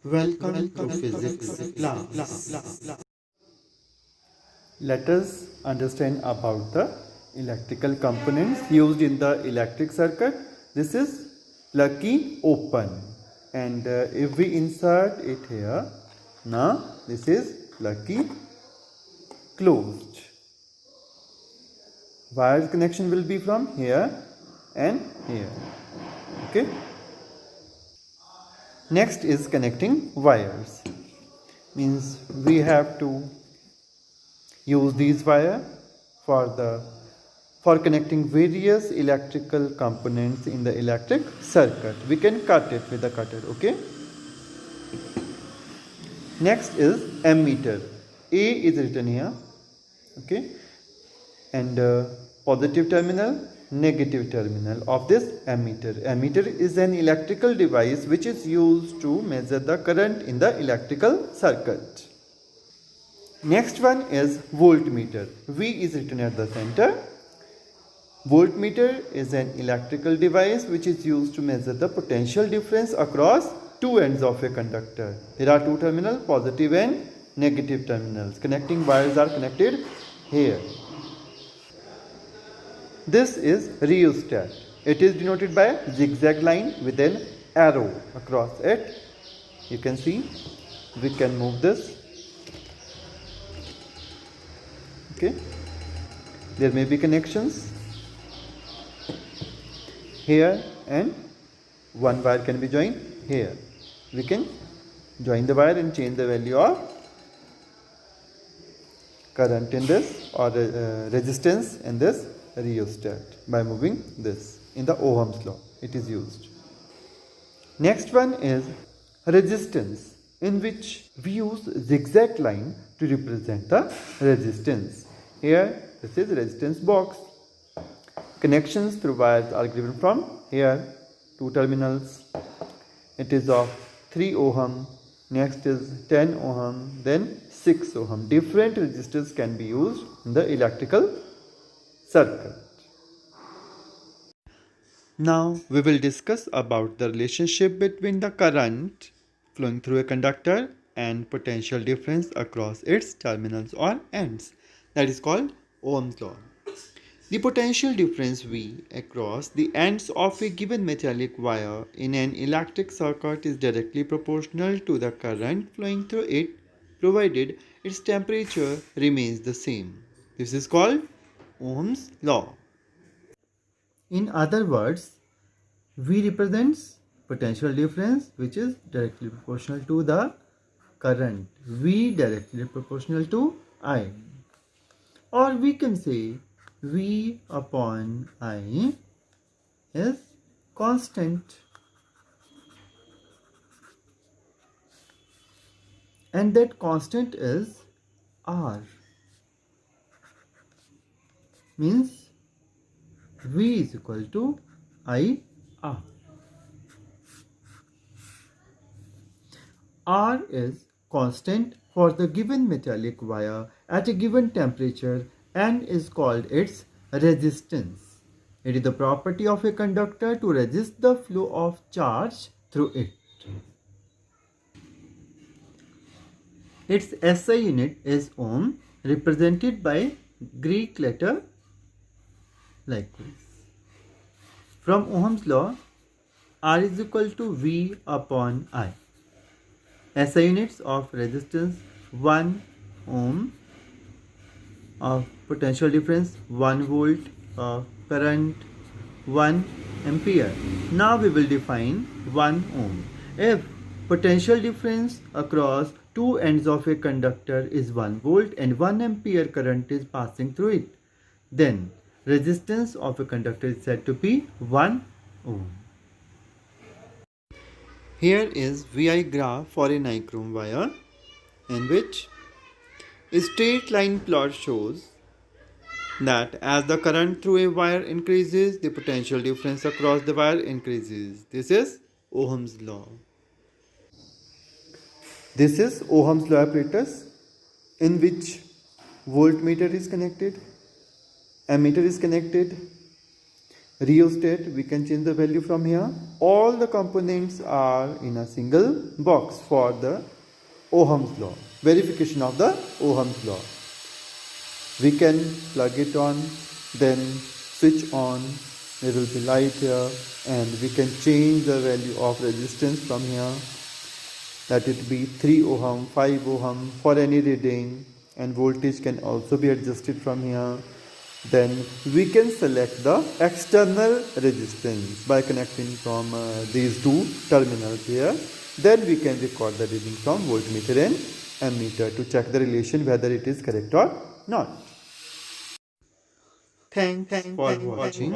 Welcome to physics class. Let us understand about the electrical components used in the electric circuit. This is lucky open, and if we insert it here, now this is lucky closed. Wire connection will be from here and here. Okay. Next is connecting wires. Means we have to use these wire for connecting various electrical components in the electric circuit. We can cut it with a cutter. Okay. Next is ammeter. A is written here. Okay. And positive terminal, negative terminal of this ammeter. Ammeter is an electrical device which is used to measure the current in the electrical circuit. Next one is voltmeter. V is written at the center. Voltmeter is an electrical device which is used to measure the potential difference across two ends of a conductor. There are two terminals, positive and negative terminals. Connecting wires are connected here. This is rheostat. It is denoted by a zigzag line with an arrow across it. You can see we can move this. Okay. There may be connections here and one wire can be joined here. We can join the wire and change the value of current in this or resistance in this rheostat by moving this. In the Ohm's law it is used. Next one is resistance, in which we use zigzag line to represent the resistance. Here this is resistance box. Connections through wires are given from here, two terminals. It is of 3 ohm, next is 10 ohm, then 6 ohm. Different resistors can be used in the electrical circuit. Now we will discuss about the relationship between the current flowing through a conductor and potential difference across its terminals or ends. That is called Ohm's law. The potential difference V across the ends of a given metallic wire in an electric circuit is directly proportional to the current flowing through it, provided its temperature remains the same. This is called Ohm's law. In other words, V represents potential difference which is directly proportional to the current. V directly proportional to I. Or we can say V upon I is constant. And that constant is R. Means V is equal to I R. R is constant for the given metallic wire at a given temperature and is called its resistance. It is the property of a conductor to resist the flow of charge through it. Its SI unit is ohm, represented by Greek letter likewise. From Ohm's law, R is equal to V upon I. SI units of resistance 1 ohm, of potential difference 1 volt, of current 1 ampere. Now we will define 1 ohm. If potential difference across two ends of a conductor is 1 volt and 1 ampere current is passing through it, then resistance of a conductor is said to be 1 ohm. Here is VI graph for a nichrome wire, in which a straight line plot shows that as the current through a wire increases, the potential difference across the wire increases. This is Ohm's law. This is Ohm's law apparatus, in which voltmeter is connected, ammeter is connected, Rheostat, we can change the value from here. All the components are in a single box for the Ohm's law, verification of the Ohm's law. We can plug it on, then switch on, there will be light here, and we can change the value of resistance from here. Let it be 3 ohm, 5 ohm for any reading, and voltage can also be adjusted from here. Then we can select the external resistance by connecting from these two terminals here. Then we can record the reading from voltmeter and ammeter to check the relation whether it is correct or not. Thanks for watching.